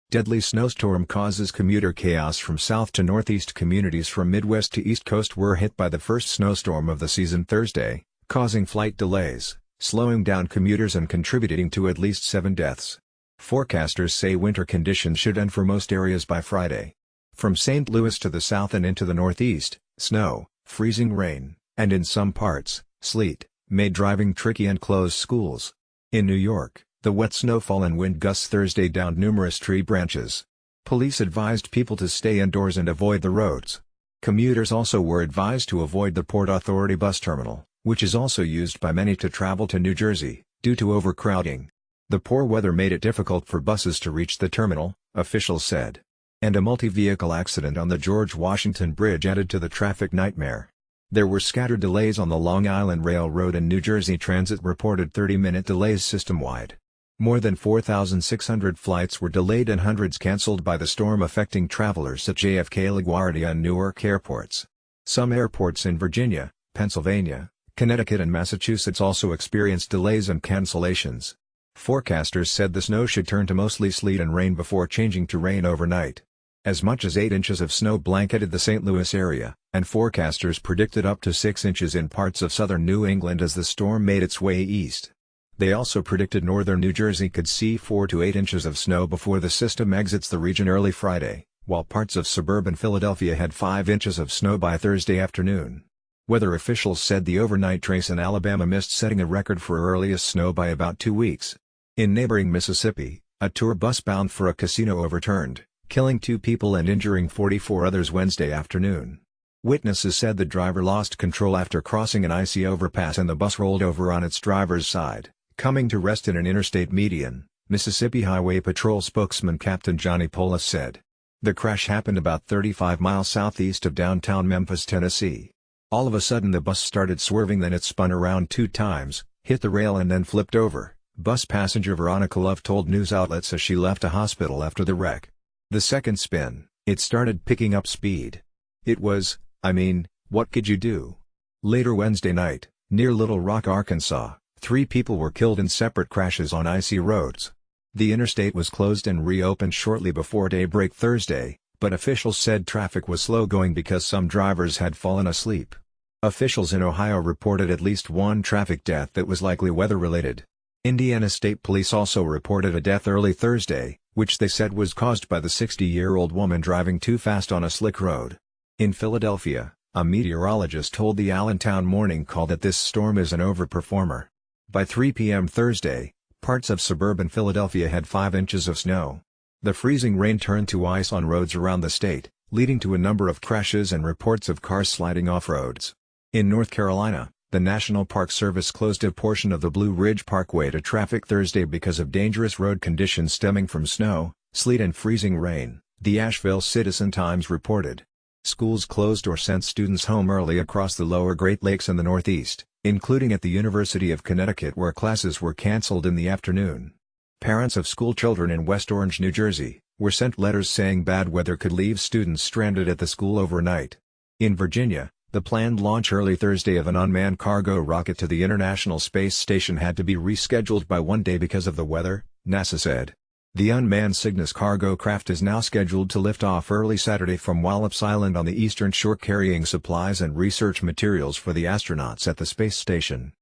Deadly snowstorm causes commuter chaos from south to northeast. Communities from Midwest to East Coast were hit by the first snowstorm of the season Thursday, causing flight delays, slowing down commuters and contributing to at least 7 deaths. Forecasters say winter conditions should end for most areas by Friday. From St. Louis to the south and into the northeast, snow, freezing rain, and in some parts, sleet, made driving tricky and closed schools. In New York, the wet snowfall and wind gusts Thursday downed numerous tree branches. Police advised people to stay indoors and avoid the roads. Commuters also were advised to avoid the Port Authority bus terminal, which is also used by many to travel to New Jersey, due to overcrowding. The poor weather made it difficult for buses to reach the terminal, officials said. And a multi-vehicle accident on the George Washington Bridge added to the traffic nightmare. There were scattered delays on the Long Island Railroad, and New Jersey Transit reported 30-minute delays system-wide. More than 4,600 flights were delayed and hundreds canceled by the storm, affecting travelers at JFK, LaGuardia and Newark airports. Some airports in Virginia, Pennsylvania, Connecticut and Massachusetts also experienced delays and cancellations. Forecasters said the snow should turn to mostly sleet and rain before changing to rain overnight. As much as 8 inches of snow blanketed the St. Louis area, and forecasters predicted up to 6 inches in parts of southern New England as the storm made its way east. They also predicted northern New Jersey could see 4 to 8 inches of snow before the system exits the region early Friday, while parts of suburban Philadelphia had 5 inches of snow by Thursday afternoon. Weather officials said the overnight trace in Alabama missed setting a record for earliest snow by about 2 weeks. In neighboring Mississippi, a tour bus bound for a casino overturned, killing 2 people and injuring 44 others Wednesday afternoon. Witnesses said the driver lost control after crossing an icy overpass and the bus rolled over on its driver's side, coming to rest in an interstate median, Mississippi Highway Patrol spokesman Captain Johnny Polis said. The crash happened about 35 miles southeast of downtown Memphis, Tennessee. All of a sudden the bus started swerving, then it spun around 2 times, hit the rail and then flipped over, bus passenger Veronica Love told news outlets as she left a hospital after the wreck. The second spin, it started picking up speed. It was, what could you do? Later Wednesday night, near Little Rock, Arkansas, 3 people were killed in separate crashes on icy roads. The interstate was closed and reopened shortly before daybreak Thursday, but officials said traffic was slow going because some drivers had fallen asleep. Officials in Ohio reported at least 1 traffic death that was likely weather-related. Indiana State Police also reported a death early Thursday, which they said was caused by the 60-year-old woman driving too fast on a slick road. In Philadelphia, a meteorologist told the Allentown Morning Call that this storm is an overperformer. By 3 p.m. Thursday, parts of suburban Philadelphia had 5 inches of snow. The freezing rain turned to ice on roads around the state, leading to a number of crashes and reports of cars sliding off roads. In North Carolina, the National Park Service closed a portion of the Blue Ridge Parkway to traffic Thursday because of dangerous road conditions stemming from snow, sleet and freezing rain, the Asheville Citizen-Times reported. Schools closed or sent students home early across the lower Great Lakes and the Northeast, including at the University of Connecticut where classes were canceled in the afternoon. Parents of school children in West Orange, New Jersey, were sent letters saying bad weather could leave students stranded at the school overnight. In Virginia, the planned launch early Thursday of an unmanned cargo rocket to the International Space Station had to be rescheduled by 1 day because of the weather, NASA said. The unmanned Cygnus cargo craft is now scheduled to lift off early Saturday from Wallops Island on the eastern shore, carrying supplies and research materials for the astronauts at the space station.